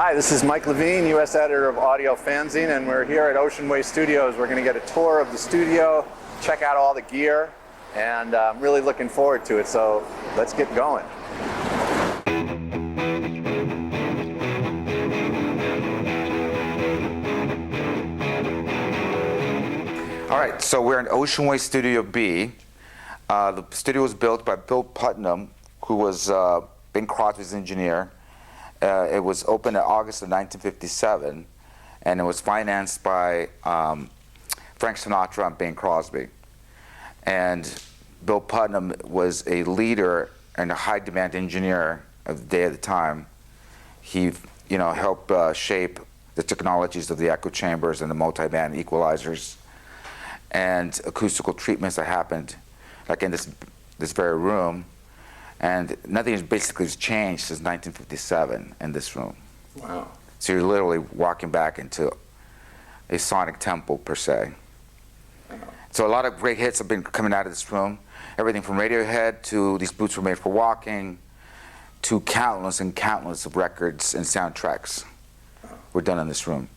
Hi, this is Mike Levine, U.S. editor of Audiofanzine, and we're here at Ocean Way Studios. We're going to get a tour of the studio, check out all the gear, and I'm really looking forward to it, so let's get going. All right, so we're in Ocean Way Studio B. The studio was built by Bill Putnam, who was Bing Crosby's engineer. It was opened in August of 1957, and it was financed by Frank Sinatra and Bing Crosby. And Bill Putnam was a leader and a high-demand engineer of the day at the time. He, helped shape the technologies of the echo chambers and the multi-band equalizers and acoustical treatments that happened, like in this very room. And nothing has basically changed since 1957 in this room. Wow. So you're literally walking back into a sonic temple, per se. Wow. So a lot of great hits have been coming out of this room. Everything from Radiohead to These Boots Were Made for Walking to countless and countless of records and soundtracks were done in this room.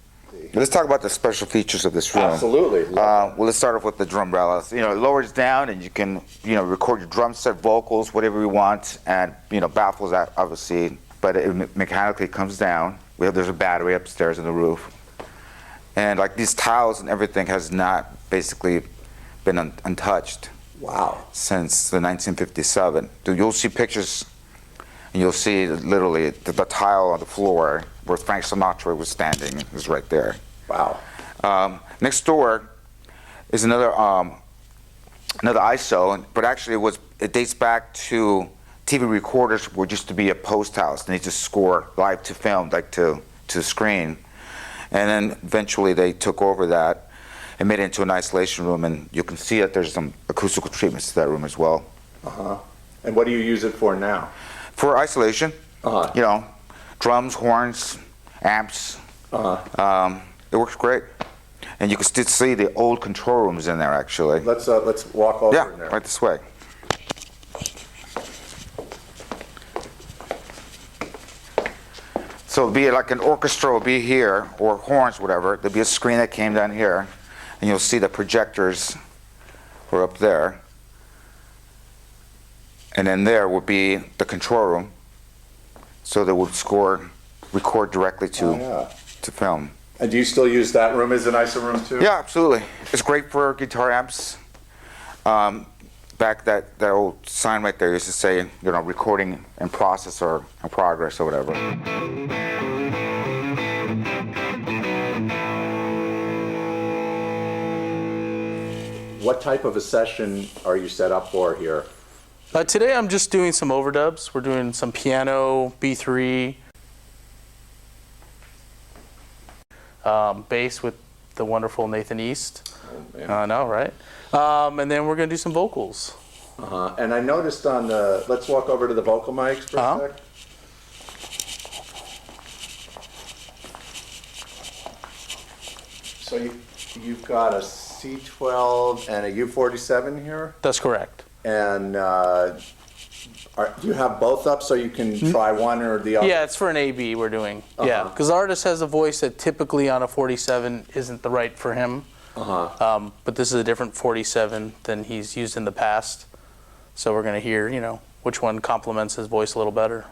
Let's talk about the special features of this room. Absolutely. Well, let's start off with the drum rails. It lowers down, and you can, record your drum set, vocals, whatever you want, and baffles that obviously. But it mechanically comes down. There's a battery upstairs in the roof, and like these tiles and everything has not basically been untouched. Wow. Since the 1957. You'll see pictures, and you'll see literally the tile on the floor where Frank Sinatra was standing is right there. Wow. Next door is another ISO, but actually it dates back to TV recorders were used to be a post house, and they just score live to film, like to the screen. And then eventually they took over that and made it into an isolation room, and you can see that there's some acoustical treatments to that room as well. Uh-huh. And what do you use it for now? For isolation. Uh-huh. Drums, horns, amps. Uh-huh. It works great. And you can still see the old control rooms in there, actually. Let's walk over in there. Yeah, right this way. So be it like an orchestra will be here, or horns, whatever. There'll be a screen that came down here, and you'll see the projectors were up there. And then there would be the control room, so they would record directly to film. And do you still use that room as an ISO room too? Yeah, absolutely. It's great for guitar amps. Back that old sign right there used to say, recording in process or in progress or whatever. What type of a session are you set up for here? Today I'm just doing some overdubs. We're doing some piano, B3, bass with the wonderful Nathan East. Oh, man. I know, right? And then we're going to do some vocals. Uh-huh. And I noticed on the, let's walk over to the vocal mics for a sec. So you've got a C12 and a U47 here? That's correct. And do you have both up so you can try one or the other? Yeah, it's for an A-B we're doing. Yeah, because the artist has a voice that typically on a 47 isn't the right for him. But this is a different 47 than he's used in the past. So we're going to hear, which one complements his voice a little better.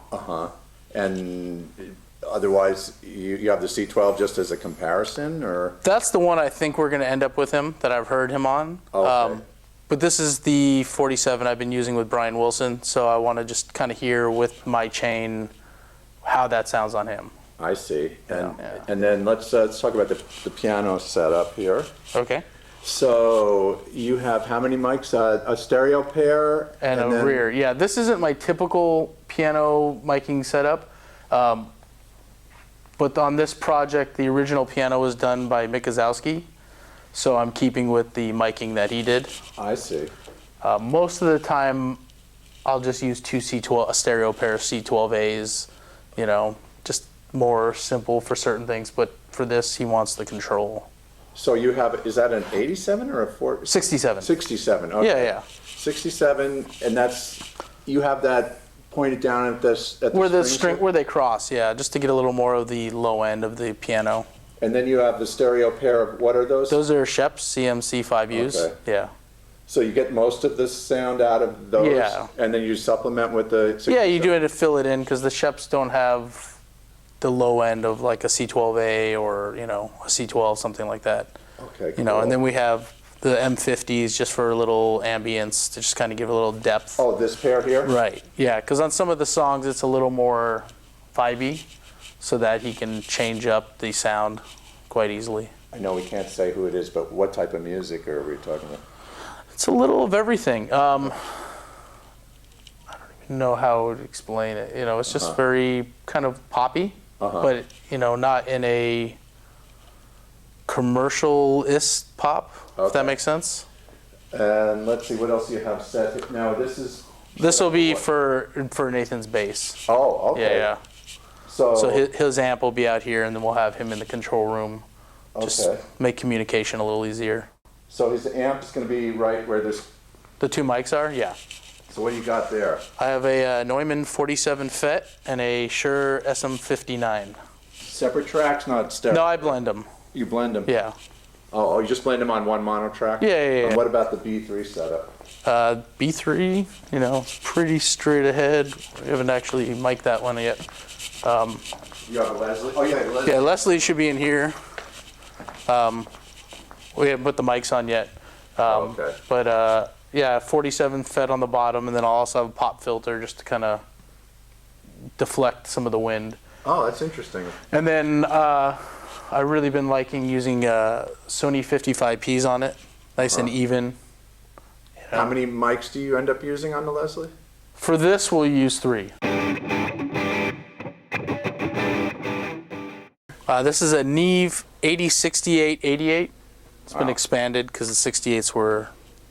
And otherwise, you have the C12 just as a comparison, or? That's the one I think we're going to end up with him, that I've heard him on. Okay. But this is the 47 I've been using with Brian Wilson, so I want to just kind of hear with my chain how that sounds on him. I see. And then let's talk about the piano setup here. Okay. So you have how many mics? A stereo pair? And a rear. Yeah, this isn't my typical piano miking setup. But on this project, the original piano was done by Mick Gazowski. So I'm keeping with the miking that he did. I see. Most of the time, I'll just use a stereo pair of C12As, just more simple for certain things. But for this, he wants the control. So you have, is that an 87 or a 4? 67. 67, okay. Yeah, yeah. 67, and you have that pointed down at this where the string where they cross, yeah, just to get a little more of the low end of the piano. And then you have the stereo pair of, what are those? Those are Shep's CMC 5Us. Okay. Yeah. So you get most of the sound out of those, Yeah. and then you supplement with the. Yeah, you do it to fill it in because the Shep's don't have the low end of like a C12A or a C12, something like that. Okay. Cool. You know, and then we have the M50s just for a little ambience to just kind of give a little depth. Oh, this pair here? Right. Yeah, because on some of the songs it's a little more vibey, so that he can change up the sound quite easily. I know we can't say who it is, but what type of music are we talking about? It's a little of everything. I don't even know how to explain it. It's just very kind of poppy, but not in a commercial-ist pop, if that makes sense. And let's see, what else you have set? Now this will be for Nathan's bass. Oh, okay. Yeah. So his amp will be out here, and then we'll have him in the control room. Just make communication a little easier. So his amp is going to be right where there's... The two mics are? Yeah. So what do you got there? I have a Neumann 47 FET and a Shure SM59. Separate tracks, not stereo? No, I blend them. You blend them? Yeah. Oh, you just blend them on one mono track? Yeah. And what about the B3 setup? B3, pretty straight ahead. We haven't actually mic'd that one yet. You have a Leslie? Oh, yeah, Leslie. Yeah, Leslie should be in here. We haven't put the mics on yet. Okay. But, 47 FET on the bottom, and then I'll also have a pop filter just to kind of deflect some of the wind. Oh, that's interesting. And then I've really been liking using Sony 55Ps on it, nice and even. How many mics do you end up using on the Leslie? For this, we'll use 3. This is a Neve 8068-88. It's been expanded because the 68s were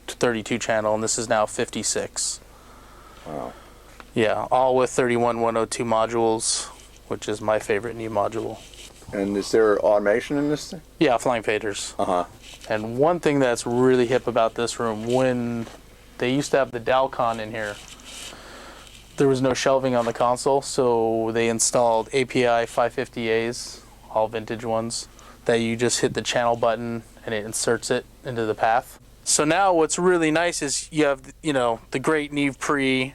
32 channel, and this is now 56. Wow. Yeah, all with 31102 modules, which is my favorite Neve module. And is there automation in this thing? Yeah, flying faders. And one thing that's really hip about this room, when they used to have the Dalcon in here, there was no shelving on the console, so they installed API 550As, all vintage ones, that you just hit the channel button and it inserts it into the path. So now what's really nice is you have, the great Neve Pre,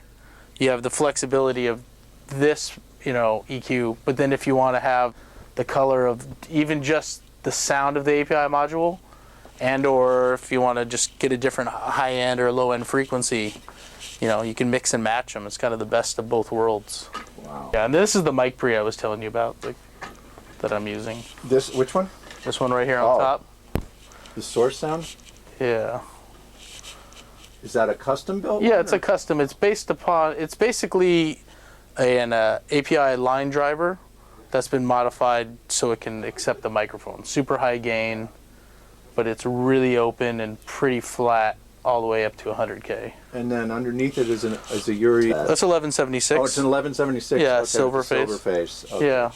you have the flexibility of this, EQ, but then if you want to have the color of even just the sound of the API module, and or if you want to just get a different high-end or low-end frequency, you can mix and match them. It's kind of the best of both worlds. Wow. Yeah, and this is the mic pre I was telling you about that I'm using. This, which one? This one right here on top. The source sound? Yeah. Is that a custom built? Yeah, it's a custom. It's basically an API line driver that's been modified so it can accept the microphone. Super high gain, but it's really open and pretty flat all the way up to 100K. And then underneath it is a Yuri. That's 1176. Oh, it's an 1176. Yeah, okay, silver face. Silver face. Okay. Yeah,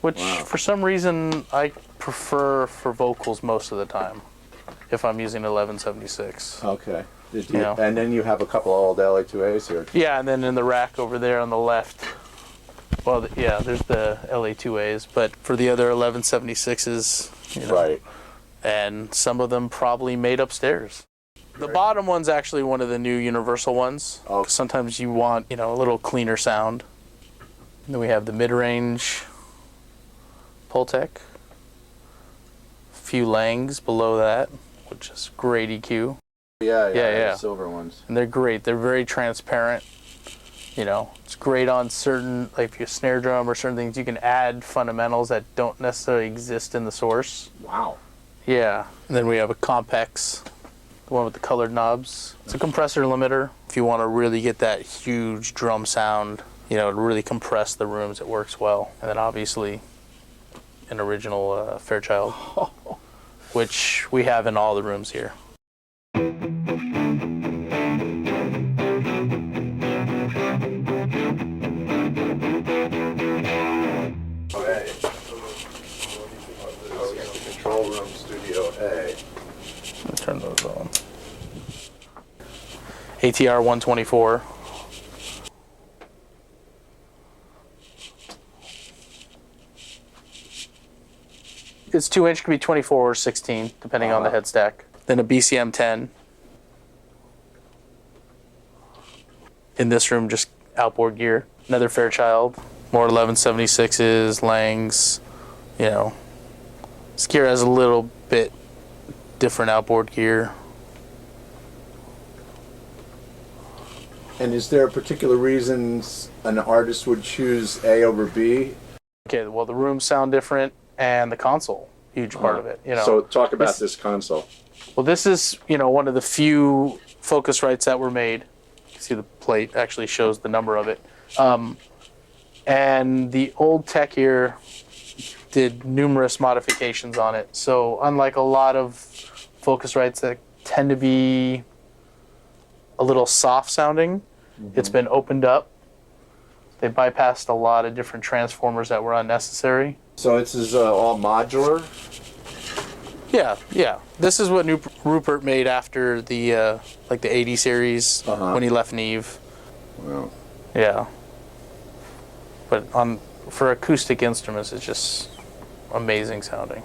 which for some reason I prefer for vocals most of the time if I'm using 1176. Okay. And then you have a couple of old LA2As here. Yeah, and then in the rack over there on the left, well, there's the LA2As, but for the other 1176s, Right. And some of them probably made upstairs. The bottom one's actually one of the new universal ones. Oh. Sometimes you want, a little cleaner sound. And then we have the mid-range Pultec. A few Langs below that, which is great EQ. Yeah. Yeah. Silver ones. And they're great. They're very transparent. It's great on certain, like if you snare drum or certain things, you can add fundamentals that don't necessarily exist in the source. Wow. Yeah. And then we have a Compex, the one with the colored knobs. It's a compressor limiter. If you want to really get that huge drum sound, to really compress the rooms, it works well. And then obviously an original Fairchild, which we have in all the rooms here. Okay. Control room, Studio A. Let's turn those on. ATR 124. it's 2-inch, could be 24 or 16, depending on the head stack. Then a BCM 10. In this room, just outboard gear. Another Fairchild. More 1176s, Langs, you know. This gear has a little bit different outboard gear. And is there a particular reason an artist would choose A over B? Okay, well, the rooms sound different, and the console, huge part of it. You know. So talk about this console. Well, this is, you know, one of the few Focusrites that were made. You can see the plate actually shows the number of it. And the old tech here did numerous modifications on it. So unlike a lot of Focusrites that tend to be a little soft sounding, it's been opened up. They bypassed a lot of different transformers that were unnecessary. So this is all modular? Yeah, yeah. This is what Rupert made after the like the 80 series when he left Neve. Wow. Yeah. But for acoustic instruments, it's just amazing sounding.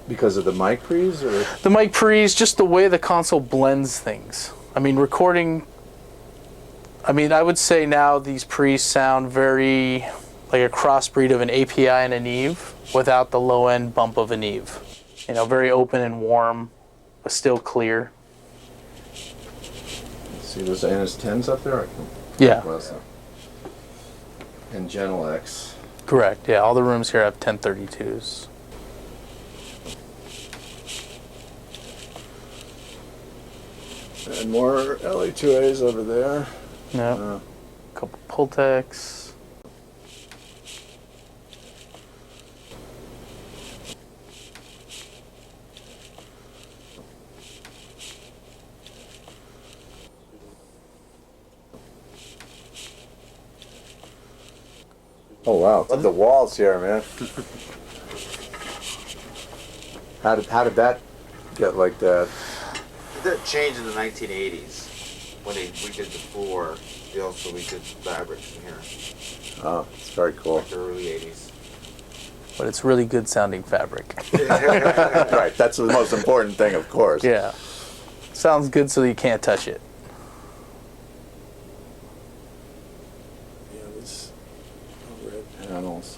Because of the mic pre's, or The mic pre's, just the way the console blends things. I mean, recording. I mean, I would say now these pre's sound very like a crossbreed of an API and a Neve without the low end bump of a Neve. You know, very open and warm, but still clear. see those NS10s up there? Yeah. And Genelex. Correct. Yeah, all the rooms here have 1032s. And more LA2As over there. Yeah. A couple Pultecs. Oh wow! Look at the walls here, man. How did that get like that? That changed in the 1980s when we did the floor. We did fabrics in here. Oh, it's very cool. Like the early 80s. But it's really good sounding fabric. Right, that's the most important thing, of course. Yeah. Sounds good so you can't touch it. Yeah, these red panels.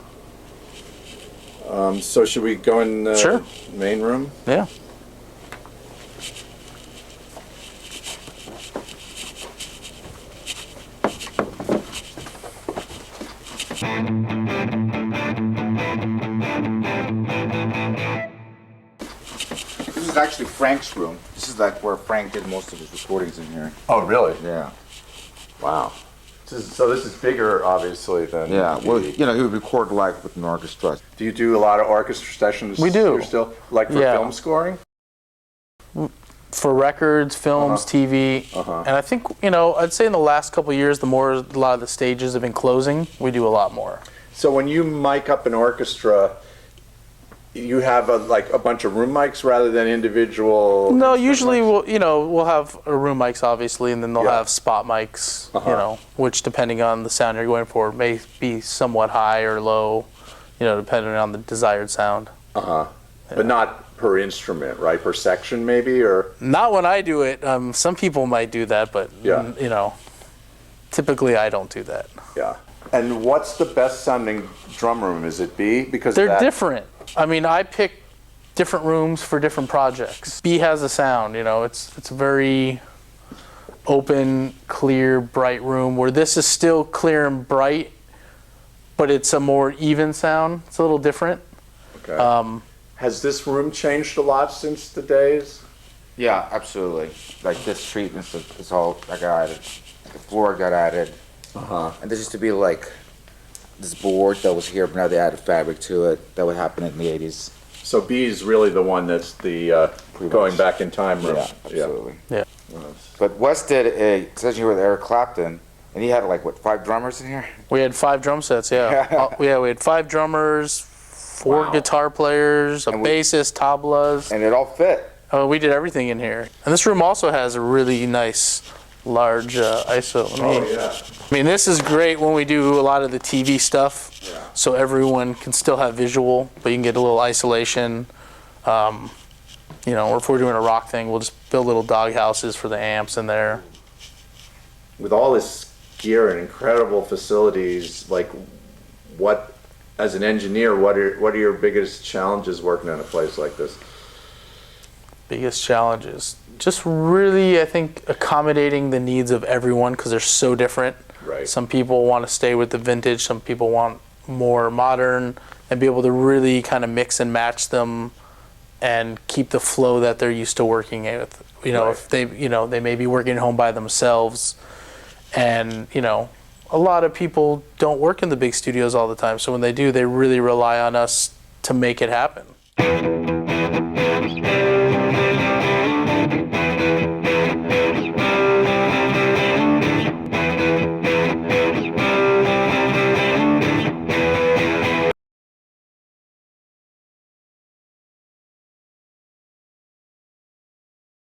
So should we go in the Sure. main room? Yeah. This is actually Frank's room. This is like where Frank did most of his recordings in here. Oh, really? Yeah. Wow. So this is bigger, obviously, than. Yeah. Well, you know, he would record live with an orchestra. Do you do a lot of orchestra sessions? We do. Here still, like for Yeah. film scoring? For records, films, TV, and I think, you know, I'd say in the last couple of years, the more a lot of the stages have been closing, we do a lot more. So when you mic up an orchestra, you have like a bunch of room mics rather than individual. No, usually we'll have room mics obviously, and then they'll have spot mics, you know, which depending on the sound you're going for may be somewhat high or low, you know, depending on the desired sound. But not per instrument, right? Per section, maybe, or. Not when I do it. Some people might do that, but you know, typically I don't do that. Yeah. And what's the best sounding drum room? Is it B? Because They're different. I mean, I pick different rooms for different projects. B has a sound, you know, it's a very open, clear, bright room, where this is still clear and bright, but it's a more even sound. It's a little different. Okay. Has this room changed a lot since the days? Yeah, absolutely. Like this treatment is all that got added. The floor got added. And this used to be like this board that was here, but now they added fabric to it. That would happen in the 80s. So B is really the one that's the going back in time room. Yeah, absolutely. Yeah. But Wes did a session with Eric Clapton, and he had like, what, 5 drummers in here? We had 5 drum sets, yeah. We had 5 drummers, 4 guitar players, a bassist, tablas. And it all fit. We did everything in here. And this room also has a really nice large ISO. Yeah. I mean, this is great when we do a lot of the TV stuff, Yeah. so everyone can still have visual, but you can get a little isolation. You know, or if we're doing a rock thing, we'll just build little dog houses for the amps in there. With all this gear and incredible facilities, like what, as an engineer, what are your biggest challenges working in a place like this? Biggest challenges, just really, I think, accommodating the needs of everyone because they're so different. Right. Some people want to stay with the vintage, some people want more modern, and be able to really kind of mix and match them and keep the flow that they're used to working with. You know, Right. if they, you know, they may be working home by themselves, and you know, a lot of people don't work in the big studios all the time. So when they do, they really rely on us to make it happen.